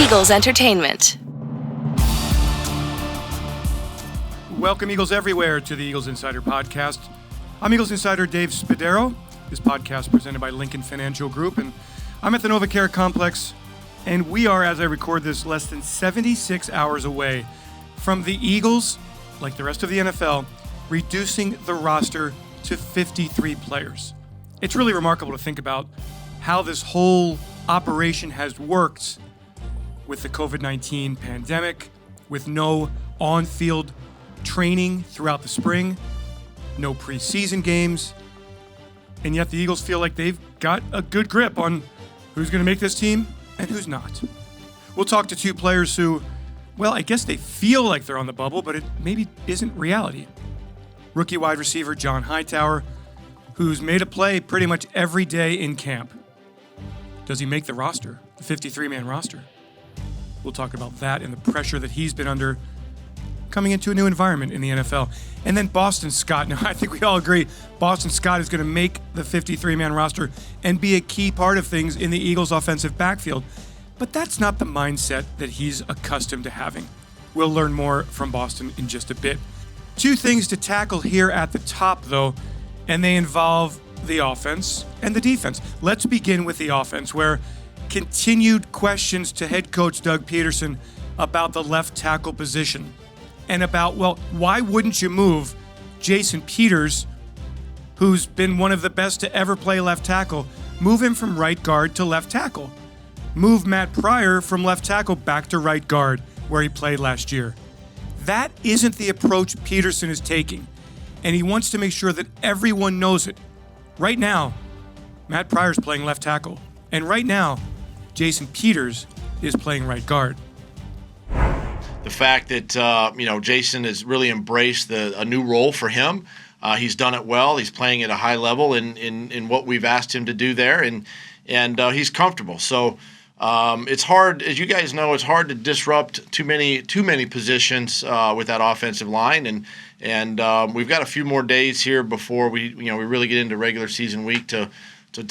Eagles Entertainment. Welcome, Eagles everywhere, to the Eagles Insider Podcast. I'm Eagles Insider Dave Spadero. This podcast presented by Lincoln Financial Group, and I'm at the NovaCare Complex, and we are, as I record this, less than 76 hours away from the Eagles, like the rest of the NFL, reducing the roster to 53 players. It's really remarkable to think about how this whole operation has worked with the COVID-19 pandemic, with no on-field training throughout the spring, no preseason games, and yet the Eagles feel like they've got a good grip on who's going to make this team and who's not. We'll talk to two players who, well, I guess they feel like they're on the bubble, but it maybe isn't reality. Rookie wide receiver John Hightower, who's made a play pretty much every day in camp. Does he make the roster, the 53-man roster? We'll talk about that and the pressure that he's been under coming into a new environment in the NFL. And then Boston Scott. Now, I think we all agree Boston Scott is going to make the 53-man roster and be a key part of things in the Eagles' offensive backfield. But that's not the mindset that he's accustomed to having. We'll learn more from Boston in just a bit. Two things to tackle here at the top, though, and they involve the offense and the defense. Let's begin with the offense, where continued questions to head coach Doug Pederson about the left tackle position. And about, well, why wouldn't you move Jason Peters, who's been one of the best to ever play left tackle, move him from right guard to left tackle? Move Matt Pryor from left tackle back to right guard, where he played last year. That isn't the approach Pederson is taking, and he wants to make sure that everyone knows it. Right now, Matt Pryor's playing left tackle, and right now, Jason Peters is playing right guard. The fact that Jason has really embraced a new role for him. He's done it well. He's playing at a high level in what we've asked him to do there, and he's comfortable. So it's hard, as you guys know, it's hard to disrupt too many positions with that offensive line, and we've got a few more days here before we really get into regular season week to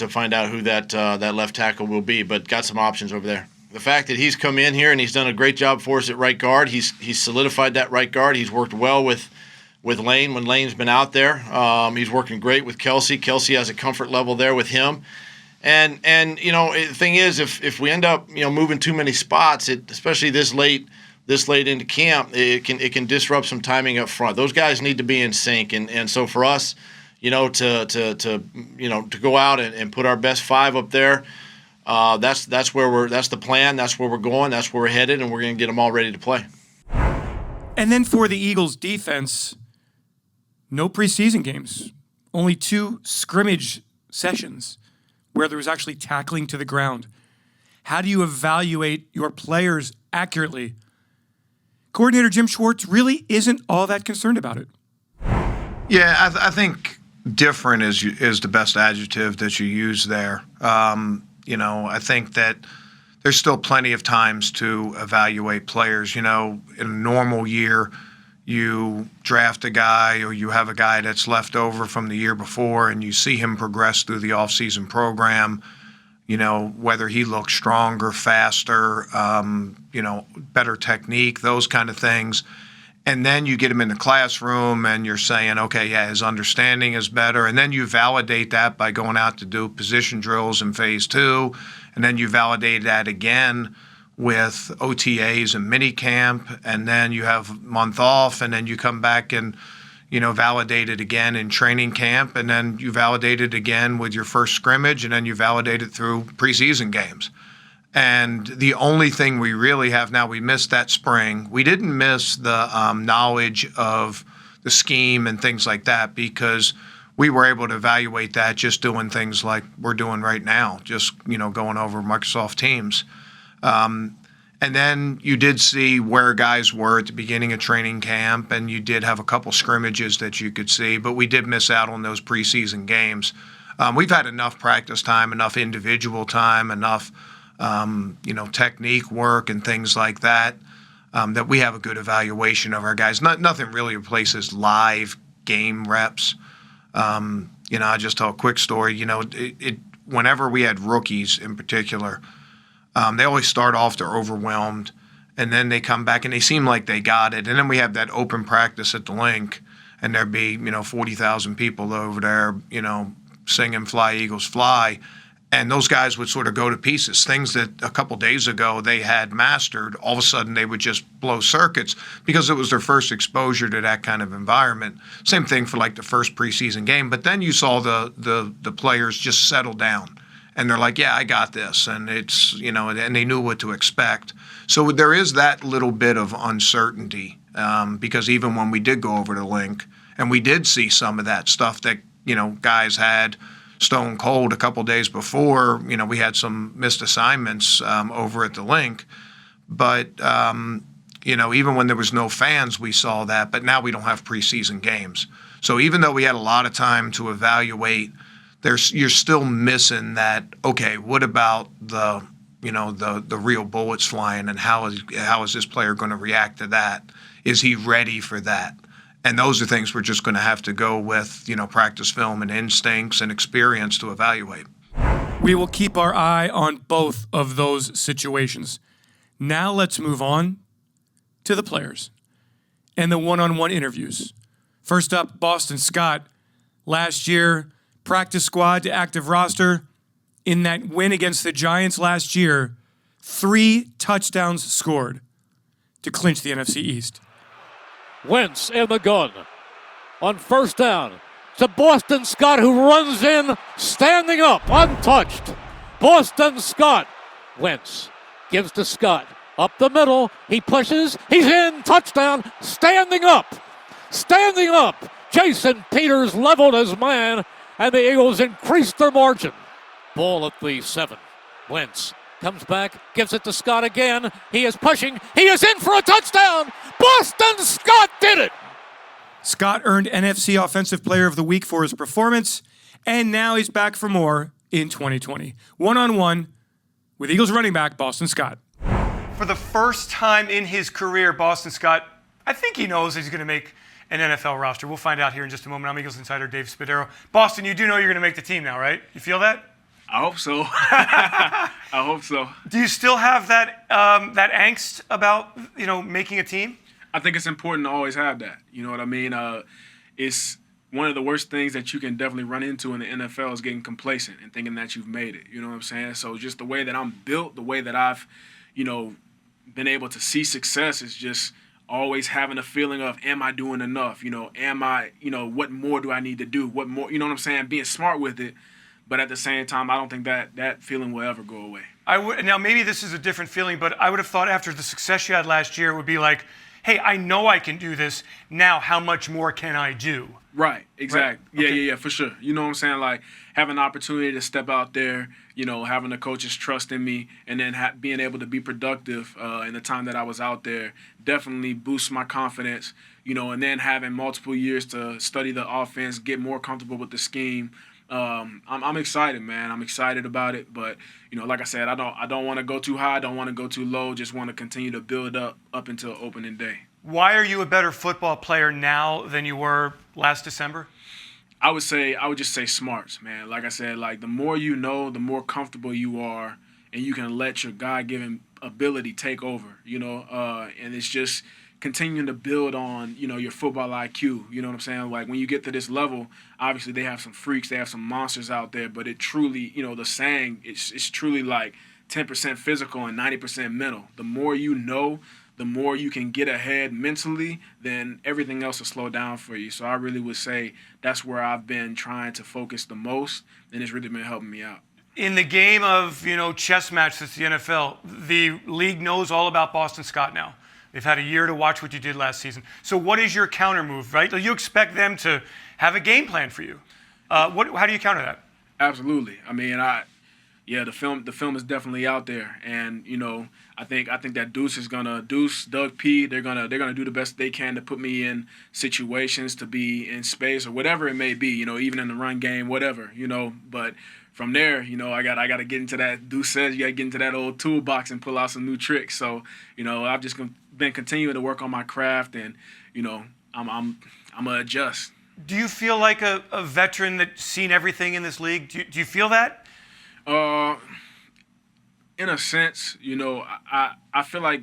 find out who that left tackle will be. But got some options over there. The fact that he's come in here and he's done a great job for us at right guard, he's solidified that right guard. He's worked well with Lane when Lane's been out there. He's working great with Kelsey. Kelsey has a comfort level there with him. And the thing is, if we end up moving too many spots, especially this late into camp, it can disrupt some timing up front. Those guys need to be in sync, and so for us, to go out and put our best five up there. That's the plan. That's where we're going. That's where we're headed, and we're going to get them all ready to play. And then for the Eagles defense, no preseason games, only 2 scrimmage sessions where there was actually tackling to the ground. How do you evaluate your players accurately? Coordinator Jim Schwartz really isn't all that concerned about it. Yeah, I think different is the best adjective that you use there. I think that there's still plenty of times to evaluate players. In a normal year, you draft a guy or you have a guy that's left over from the year before and you see him progress through the offseason program, whether he looks stronger, faster, better technique, those kind of things. And then you get him in the classroom and you're saying, okay, yeah, his understanding is better. And then you validate that by going out to do position drills in phase 2. And then you validate that again with OTAs and minicamp. And then you have a month off. And then you come back and, validate it again in training camp. And then you validate it again with your first scrimmage. And then you validate it through preseason games. And the only thing we really have now, we missed that spring. We didn't miss the knowledge of the scheme and things like that because we were able to evaluate that just doing things like we're doing right now, just, going over Microsoft Teams. And then you did see where guys were at the beginning of training camp, and you did have a couple scrimmages that you could see, but we did miss out on those preseason games. We've had enough practice time, enough individual time, enough technique work and things like that, that we have a good evaluation of our guys. Nothing really replaces live game reps. I'll just tell a quick story. Whenever we had rookies in particular, They always start off, they're overwhelmed, and then they come back and they seem like they got it. And then we have that open practice at the link, and there'd be 40,000 people over there, singing "Fly Eagles Fly," and those guys would sort of go to pieces. Things that a couple days ago they had mastered, all of a sudden they would just blow circuits because it was their first exposure to that kind of environment. Same thing for like the first preseason game. But then you saw the players just settle down, and they're like, "Yeah, I got this," and it's and they knew what to expect. So there is that little bit of uncertainty because even when we did go over the link, and we did see some of that stuff that guys had stone cold a couple days before. We had some missed assignments over at the link, but even when there was no fans, we saw that. But now we don't have preseason games, so even though we had a lot of time to evaluate, you're still missing that. Okay, what about the real bullets flying, and how is this player going to react to that? Is he ready for that? And those are things we're just going to have to go with, practice film and instincts and experience to evaluate. We will keep our eye on both of those situations. Now let's move on to the players and the one-on-one interviews. First up, Boston Scott. Last year, practice squad to active roster. In that win against the Giants last year, 3 touchdowns scored to clinch the NFC East. Wentz in the gun. On first down, to Boston Scott, who runs in, standing up, untouched. Boston Scott. Wentz gives to Scott. Up the middle, he pushes, he's in, touchdown, standing up. Standing up. Jason Peters leveled his man, and the Eagles increased their margin. Ball at the 7. Wentz comes back, gives it to Scott again. He is pushing. He is in for a touchdown. Boston Scott did it. Scott earned NFC Offensive Player of the Week for his performance, and now he's back for more in 2020. One-on-one with Eagles running back Boston Scott. For the first time in his career, Boston Scott, I think he knows he's going to make an NFL roster. We'll find out here in just a moment. I'm Eagles insider Dave Spadaro. Boston, you do know you're going to make the team now, right? You feel that? I hope so. I hope so. Do you still have that that angst about making a team? I think it's important to always have that. You know what I mean? It's one of the worst things that you can definitely run into in the NFL is getting complacent and thinking that you've made it. You know what I'm saying? So just the way that I'm built, the way that I've, been able to see success is just always having a feeling of, am I doing enough? Am I, what more do I need to do? What more, you know what I'm saying? Being smart with it. But at the same time, I don't think that feeling will ever go away. Now, maybe this is a different feeling, but I would have thought after the success you had last year, it would be like, hey, I know I can do this. Now, how much more can I do? Right, exactly. Right? Okay. Yeah, for sure. You know what I'm saying? Like, having the opportunity to step out there, having the coaches trust in me, and then being able to be productive in the time that I was out there definitely boosts my confidence, and then having multiple years to study the offense, get more comfortable with the scheme. I'm excited, man. I'm excited about it, but like I said, I don't want to go too high. I don't want to go too low. Just want to continue to build up until opening day. Why are you a better football player now than you were last December? I would just say smarts, man. Like I said, like the more you know, the more comfortable you are, and you can let your God-given ability take over. And it's just continuing to build on, your football IQ. You know what I'm saying? Like when you get to this level, obviously they have some freaks, they have some monsters out there, but it truly, the saying, it's truly like 10% physical and 90% mental. The more you know, the more you can get ahead mentally, then everything else will slow down for you. So I really would say that's where I've been trying to focus the most, and it's really been helping me out. In the game of, chess match that's the NFL, the league knows all about Boston Scott now. They've had a year to watch what you did last season. So what is your counter move, right? You expect them to have a game plan for you. How do you counter that? Absolutely. I mean, the film is definitely out there, and I think that Doug P, they're gonna do the best they can to put me in situations, to be in space or whatever it may be, even in the run game, whatever, but from there, I got to get into that. Deuce says you got to get into that old toolbox and pull out some new tricks. So, I've just been continuing to work on my craft, and I'm gonna adjust. Do you feel like a veteran that's seen everything in this league? Do you feel that? in a sense, I feel like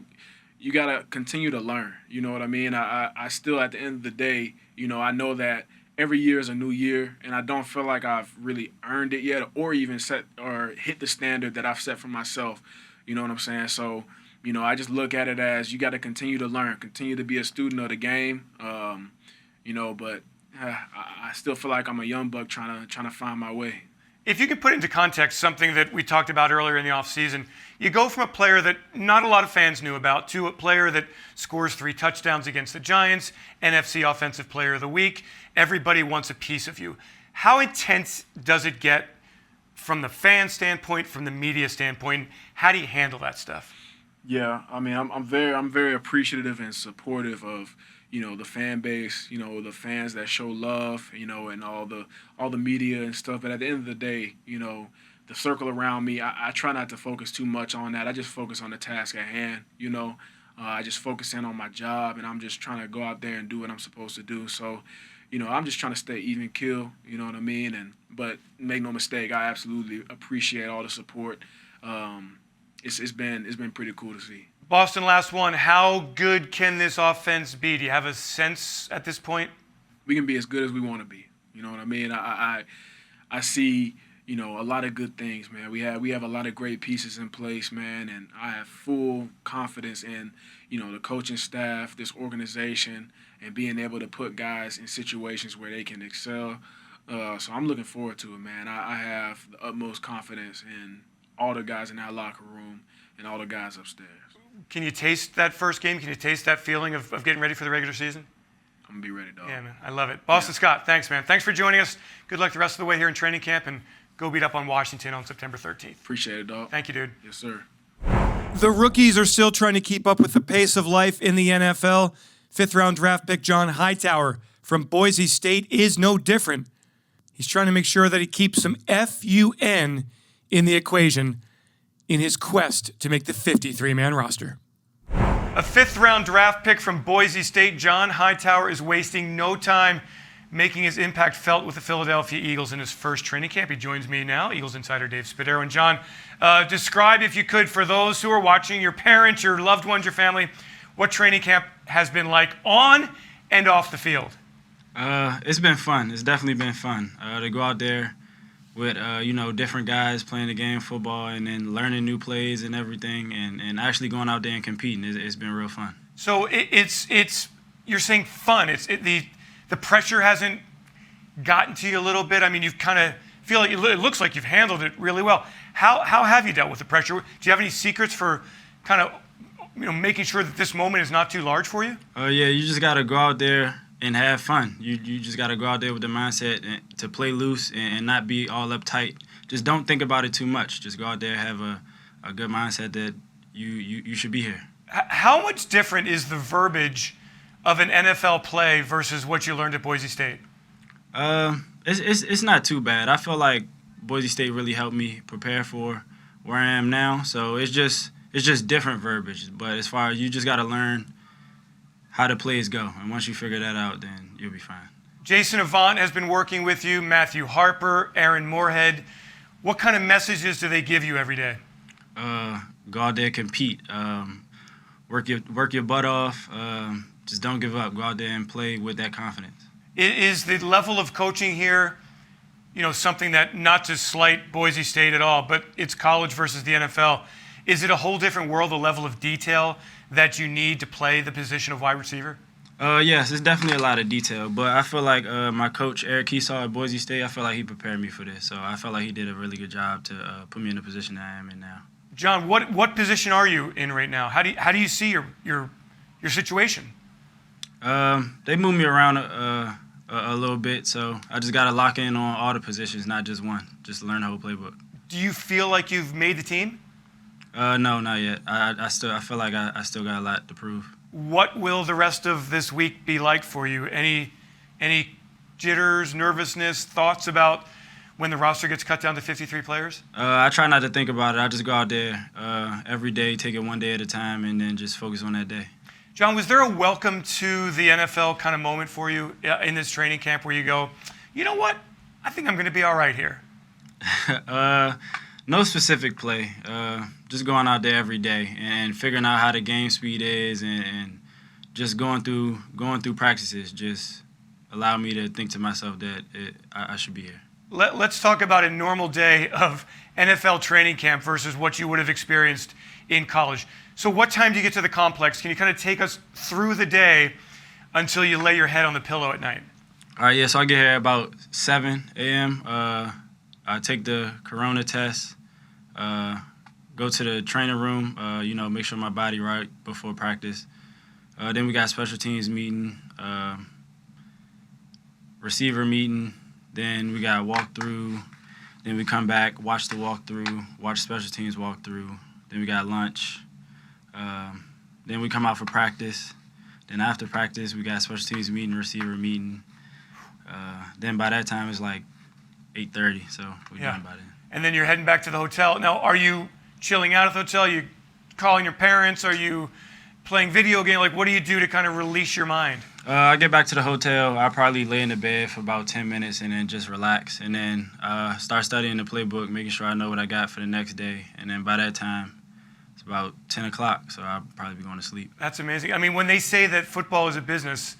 you got to continue to learn. You know what I mean? I still, at the end of the day, I know that every year is a new year, and I don't feel like I've really earned it yet or even set or hit the standard that I've set for myself. You know what I'm saying? So, I just look at it as you got to continue to learn, continue to be a student of the game. But I still feel like I'm a young buck trying to find my way. If you could put into context something that we talked about earlier in the offseason, you go from a player that not a lot of fans knew about to a player that scores 3 touchdowns against the Giants, NFC Offensive Player of the Week. Everybody wants a piece of you. How intense does it get from the fan standpoint, from the media standpoint? How do you handle that stuff? Yeah, I mean, I'm very appreciative and supportive of the fan base, the fans that show love, and all the media and stuff. But at the end of the day, the circle around me, I try not to focus too much on that. I just focus on the task at hand. I just focus in on my job, and I'm just trying to go out there and do what I'm supposed to do. So, I'm just trying to stay even keel. You know what I mean? But make no mistake, I absolutely appreciate all the support. It's been pretty cool to see. Boston, last one. How good can this offense be? Do you have a sense at this point? We can be as good as we want to be. You know what I mean? I see, a lot of good things, man. We have a lot of great pieces in place, man, and I have full confidence in, the coaching staff, this organization, and being able to put guys in situations where they can excel. So I'm looking forward to it, man. I have the utmost confidence in all the guys in that locker room and all the guys upstairs. Can you taste that first game? Can you taste that feeling of getting ready for the regular season? I'm going to be ready, dog. Yeah, man. I love it. Boston Scott, thanks, man. Thanks for joining us. Good luck the rest of the way here in training camp, and go beat up on Washington on September 13th. Appreciate it, dog. Thank you, dude. Yes, sir. The rookies are still trying to keep up with the pace of life in the NFL. 5th-round draft pick John Hightower from Boise State is no different. He's trying to make sure that he keeps some FUN in the equation in his quest to make the 53-man roster. A 5th-round draft pick from Boise State, John Hightower is wasting no time making his impact felt with the Philadelphia Eagles in his first training camp. He joins me now, Eagles insider Dave Spadaro. And John, describe, if you could, for those who are watching, your parents, your loved ones, your family, what training camp has been like on and off the field. It's been fun. It's definitely been fun to go out there with different guys playing the game, football, and then learning new plays and everything, and actually going out there and competing. It's been real fun. So it's you're saying fun. The pressure hasn't gotten to you a little bit. I mean, you've kind of feel like it looks like you've handled it really well. How have you dealt with the pressure? Do you have any secrets for kind of making sure that this moment is not too large for you? Yeah, you just got to go out there and have fun. You just got to go out there with the mindset to play loose and not be all uptight. Just don't think about it too much. Just go out there, have a good mindset that you should be here. How much different is the verbiage of an NFL play versus what you learned at Boise State? It's not too bad. I feel like Boise State really helped me prepare for where I am now. So it's just different verbiage. But as far as you just got to learn how the plays go. And once you figure that out, then you'll be fine. Jason Avant has been working with you, Matthew Harper, Aaron Moorhead. What kind of messages do they give you every day? Go out there, compete. Work your butt off. Just don't give up. Go out there and play with that confidence. Is the level of coaching here, something that, not to slight Boise State at all, but it's college versus the NFL. Is it a whole different world, the level of detail that you need to play the position of wide receiver? Yes, it's definitely a lot of detail. But I feel like my coach, Eric Keesaw at Boise State, I feel like he prepared me for this. So I felt like he did a really good job to put me in the position that I am in now. John, what position are you in right now? How do you see your situation? They moved me around a little bit, so I just got to lock in on all the positions, not just one. Just learn the whole playbook. Do you feel like you've made the team? No, not yet. I feel like I still got a lot to prove. What will the rest of this week be like for you? Any jitters, nervousness, thoughts about when the roster gets cut down to 53 players? I try not to think about it. I just go out there every day, take it one day at a time, and then just focus on that day. John, was there a welcome to the NFL kind of moment for you in this training camp where you go, you know what? I think I'm going to be all right here? No specific play. Just going out there every day and figuring out how the game speed is, and just going through practices just allow me to think to myself that I should be here. Let's talk about a normal day of NFL training camp versus what you would have experienced in college. So what time do you get to the complex? Can you kind of take us through the day until you lay your head on the pillow at night? All right, so I get here about 7 a.m. I take the corona test, go to the training room, make sure my body right before practice. Then we got special teams meeting, receiver meeting. Then we got a walkthrough. Then we come back, watch the walkthrough, watch special teams walkthrough. Then we got lunch. Then we come out for practice. Then after practice, we got special teams meeting, receiver meeting. Then by that time, it's like 8:30, so we're done by then. And then you're heading back to the hotel. Now, are you chilling out at the hotel? Are you calling your parents? Are you playing video games? Like, what do you do to kind of release your mind? I get back to the hotel. I probably lay in the bed for about 10 minutes and then just relax. And then start studying the playbook, making sure I know what I got for the next day. And then by that time, it's about 10 o'clock, so I'll probably be going to sleep. That's amazing. I mean, when they say that football is a business,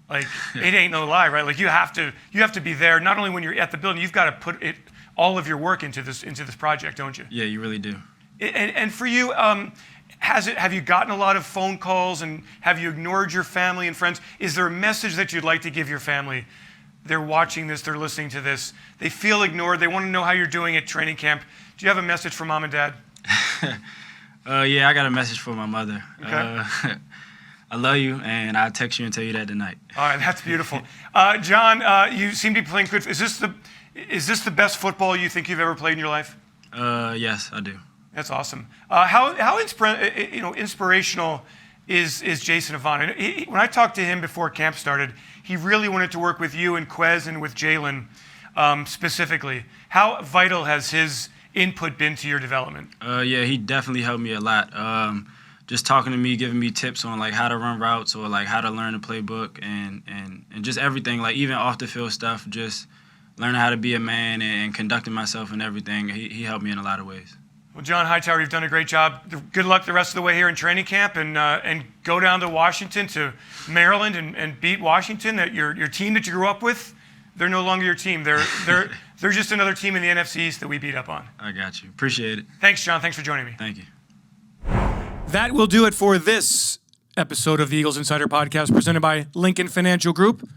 like, it ain't no lie, right? Like, you have to be there. Not only when you're at the building, you've got to put all of your work into this project, don't you? Yeah, you really do. And for you, have you gotten a lot of phone calls, and have you ignored your family and friends? Is there a message that you'd like to give your family? They're watching this, they're listening to this. They feel ignored. They want to know how you're doing at training camp. Do you have a message for mom and dad? Yeah, I got a message for my mother. Okay. I love you, and I'll text you and tell you that tonight. All right, that's beautiful. John, you seem to be playing good. Is this the best football you think you've ever played in your life? Yes, I do. That's awesome. How inspirational is Jason Avant? When I talked to him before camp started, he really wanted to work with you and Quez and with Jalen specifically. How vital has his input been to your development? Yeah, he definitely helped me a lot. Just talking to me, giving me tips on like how to run routes or like how to learn the playbook and just everything, like even off the field stuff, just learning how to be a man and conducting myself and everything. He helped me in a lot of ways. Well, John Hightower, you've done a great job. Good luck the rest of the way here in training camp, and go down to Washington, to Maryland, and beat Washington. That your team that you grew up with, they're no longer your team. They're just another team in the NFC East that we beat up on. I got you. Appreciate it. Thanks, John. Thanks for joining me. Thank you. That will do it for this episode of the Eagles Insider Podcast presented by Lincoln Financial Group.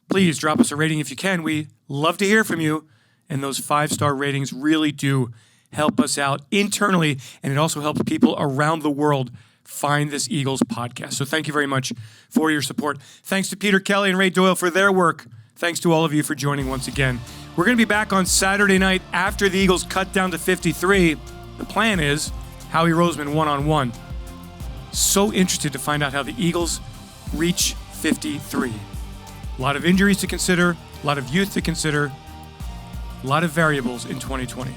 Please drop us a rating if you can. We love to hear from you, and those 5-star ratings really do help us out internally, and it also helps people around the world find this Eagles podcast. So thank you very much for your support. Thanks to Peter Kelly and Ray Doyle for their work. Thanks to all of you for joining once again. We're going to be back on Saturday night after the Eagles cut down to 53. The plan is Howie Roseman one-on-one. So interested to find out how the Eagles reach 53. A lot of injuries to consider, a lot of youth to consider, a lot of variables in 2020.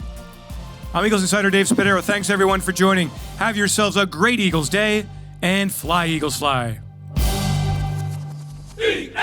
I'm Eagles Insider Dave Spadaro. Thanks everyone for joining. Have yourselves a great Eagles day, and fly, Eagles, fly. E-A-G-L-E-S